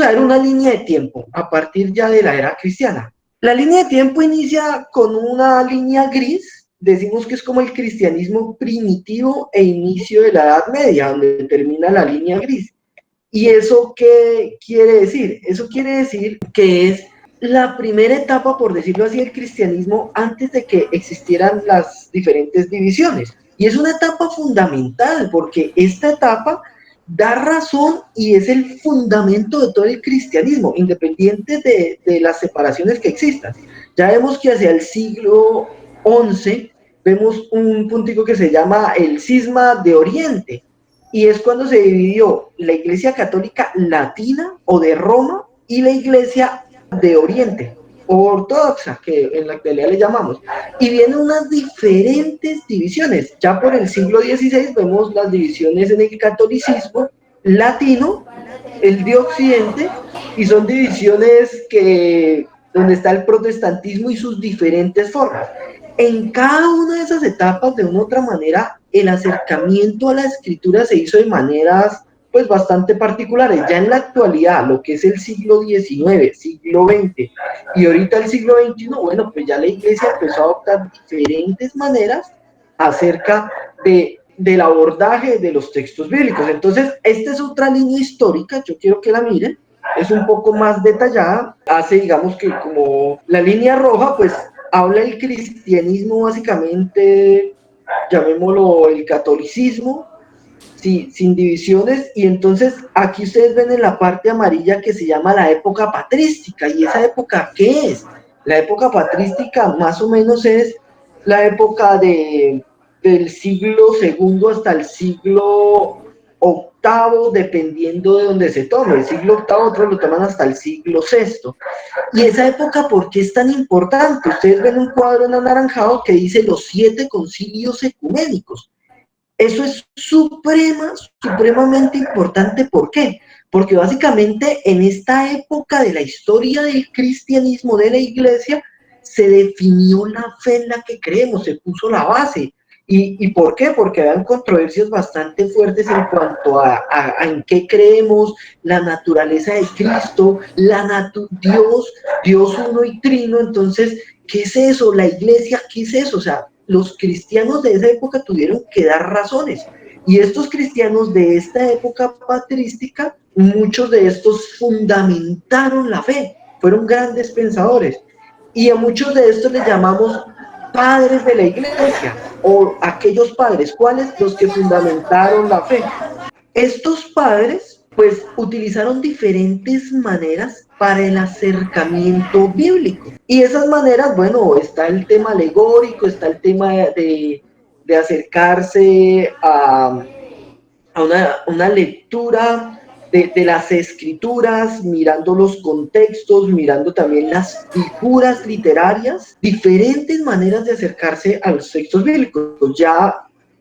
a ver una línea de tiempo a partir ya de la era cristiana. La línea de tiempo inicia con una línea gris, decimos que es como el cristianismo primitivo e inicio de la Edad Media, donde termina la línea gris. ¿Y eso qué quiere decir? Eso quiere decir que es la primera etapa, por decirlo así, del cristianismo antes de que existieran las diferentes divisiones. Y es una etapa fundamental porque esta etapa da razón y es el fundamento de todo el cristianismo, independiente de las separaciones que existan. Ya vemos que hacia el siglo XI vemos un puntico que se llama el cisma de Oriente, y es cuando se dividió la Iglesia Católica Latina o de Roma y la Iglesia de Oriente, ortodoxa, que en la actualidad le llamamos, y vienen unas diferentes divisiones. Ya por el siglo XVI vemos las divisiones en el catolicismo latino, el de Occidente, y son divisiones donde está el protestantismo y sus diferentes formas. En cada una de esas etapas, de una u otra manera, el acercamiento a la escritura se hizo de maneras pues bastante particulares. Ya en la actualidad, lo que es el siglo XIX, siglo XX y ahorita el siglo XXI, bueno, pues ya la iglesia empezó a adoptar diferentes maneras acerca del abordaje de los textos bíblicos. Entonces, esta es otra línea histórica, yo quiero que la miren, es un poco más detallada, hace, digamos que como la línea roja, pues habla el cristianismo básicamente, llamémoslo el catolicismo, sí, sin divisiones, y entonces aquí ustedes ven en la parte amarilla que se llama la época patrística. ¿Y esa época qué es? La época patrística más o menos es la época del siglo segundo hasta el siglo octavo, dependiendo de donde se tome. El siglo octavo otros lo toman hasta el siglo sexto. Y esa época, ¿por qué es tan importante? Ustedes ven un cuadro en anaranjado que dice los 7 concilios ecuménicos. Eso es supremamente importante. ¿Por qué? Porque básicamente en esta época de la historia del cristianismo, de la iglesia, se definió la fe en la que creemos, se puso la base. ¿Y por qué? Porque habían controversias bastante fuertes en cuanto a en qué creemos, la naturaleza de Cristo, Dios uno y trino. Entonces, ¿qué es eso? La iglesia, ¿qué es eso? O sea, los cristianos de esa época tuvieron que dar razones. Y estos cristianos de esta época patrística, muchos de estos fundamentaron la fe, fueron grandes pensadores. Y a muchos de estos les llamamos padres de la iglesia, o aquellos padres, ¿cuáles? Los que fundamentaron la fe. Estos padres, pues, utilizaron diferentes maneras para el acercamiento bíblico. Y esas maneras, bueno, está el tema alegórico, está el tema de acercarse a una lectura de las escrituras, mirando los contextos, mirando también las figuras literarias, diferentes maneras de acercarse a los textos bíblicos. Ya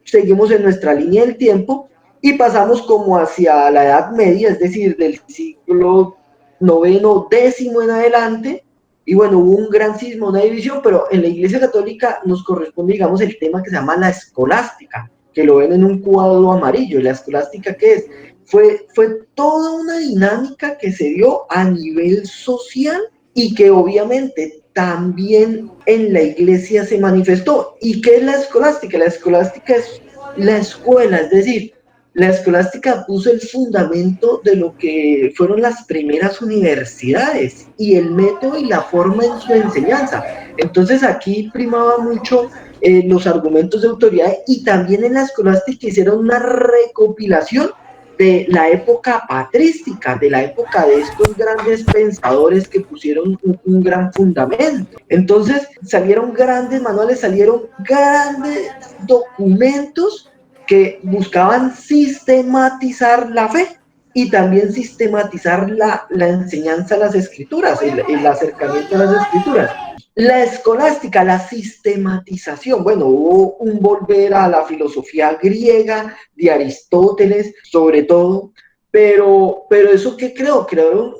seguimos en nuestra línea del tiempo y pasamos como hacia la Edad Media, es decir, del siglo noveno, décimo en adelante, y bueno, hubo un gran cisma, una división, pero en la Iglesia Católica nos corresponde, digamos, el tema que se llama la escolástica, que lo ven en un cuadro amarillo. La escolástica, ¿qué es? Fue toda una dinámica que se dio a nivel social y que obviamente también en la iglesia se manifestó. ¿Y qué es la escolástica? La escolástica es la escuela, es decir, la escolástica puso el fundamento de lo que fueron las primeras universidades y el método y la forma en su enseñanza. Entonces aquí primaba mucho los argumentos de autoridad, y también en la escolástica hicieron una recopilación de la época patrística, de la época de estos grandes pensadores que pusieron un gran fundamento. Entonces salieron grandes manuales, salieron grandes documentos que buscaban sistematizar la fe y también sistematizar la enseñanza a las escrituras, el acercamiento a las escrituras. La escolástica, la sistematización, bueno, hubo un volver a la filosofía griega, de Aristóteles, sobre todo, pero ¿eso qué creó? Crearon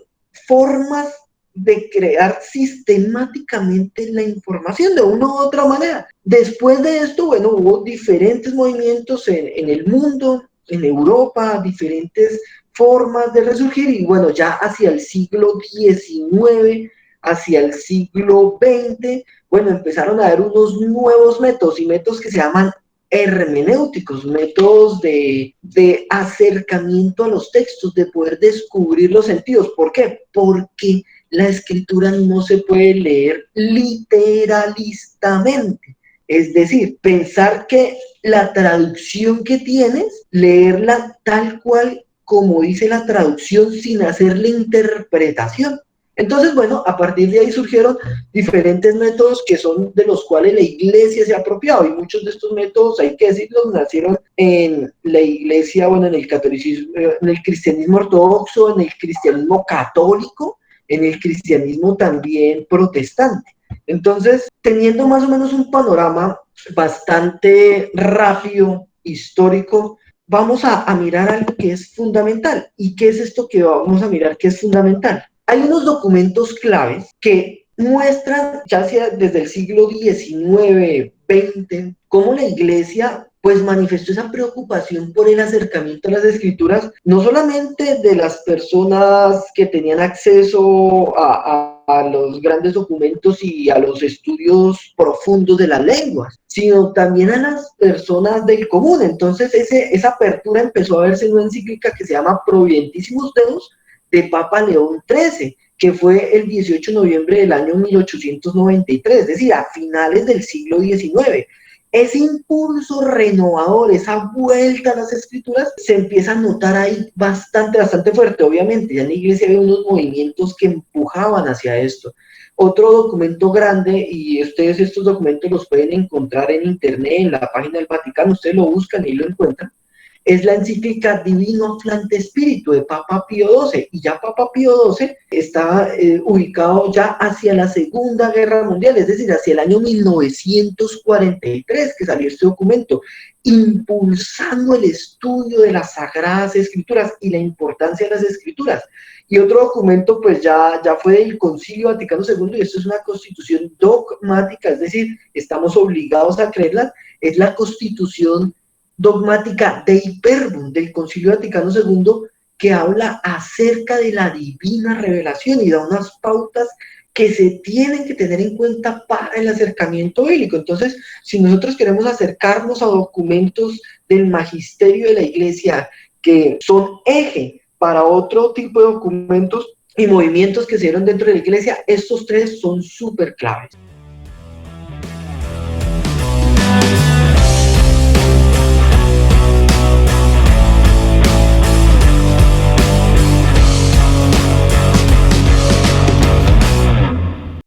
formas de crear sistemáticamente la información de una u otra manera. Después de esto, bueno, hubo diferentes movimientos en el mundo, en Europa, diferentes formas de resurgir y bueno, ya hacia el siglo XIX, hacia el siglo XX, bueno, empezaron a haber unos nuevos métodos y métodos que se llaman hermenéuticos, métodos de acercamiento a los textos, de poder descubrir los sentidos. ¿Por qué? Porque la escritura no se puede leer literalistamente. Es decir, pensar que la traducción que tienes, leerla tal cual como dice la traducción sin hacerle interpretación. Entonces, bueno, a partir de ahí surgieron diferentes métodos que son de los cuales la iglesia se ha apropiado y muchos de estos métodos, hay que decirlo, nacieron en la iglesia, bueno, en el catolicismo, en el cristianismo ortodoxo, en el cristianismo católico, en el cristianismo también protestante. Entonces, teniendo más o menos un panorama bastante rápido, histórico, vamos a mirar algo que es fundamental. ¿Y qué es esto que vamos a mirar que es fundamental? Hay unos documentos claves que muestran, ya sea desde el siglo XIX, XX, cómo la iglesia pues manifestó esa preocupación por el acercamiento a las escrituras, no solamente de las personas que tenían acceso a los grandes documentos y a los estudios profundos de las lenguas, sino también a las personas del común. Entonces esa apertura empezó a verse en una encíclica que se llama Providentissimus Deus, de Papa León XIII, que fue el 18 de noviembre del año 1893, es decir, a finales del siglo XIX. Ese impulso renovador, esa vuelta a las escrituras, se empieza a notar ahí bastante fuerte. Obviamente, ya en la iglesia había unos movimientos que empujaban hacia esto. Otro documento grande, y ustedes estos documentos los pueden encontrar en internet, en la página del Vaticano, ustedes lo buscan y lo encuentran, es la encíclica Divino Afflante Spiritu de Papa Pío XII, y ya Papa Pío XII está ubicado ya hacia la Segunda Guerra Mundial, es decir, hacia el año 1943 que salió este documento, impulsando el estudio de las Sagradas Escrituras y la importancia de las Escrituras. Y otro documento pues ya fue del Concilio Vaticano II, y esto es una constitución dogmática, es decir, estamos obligados a creerla, es la Constitución dogmática de Hyperboom del Concilio Vaticano II, que habla acerca de la divina revelación y da unas pautas que se tienen que tener en cuenta para el acercamiento bíblico. Entonces, si nosotros queremos acercarnos a documentos del magisterio de la iglesia que son eje para otro tipo de documentos y movimientos que se dieron dentro de la iglesia, estos tres son súper claves.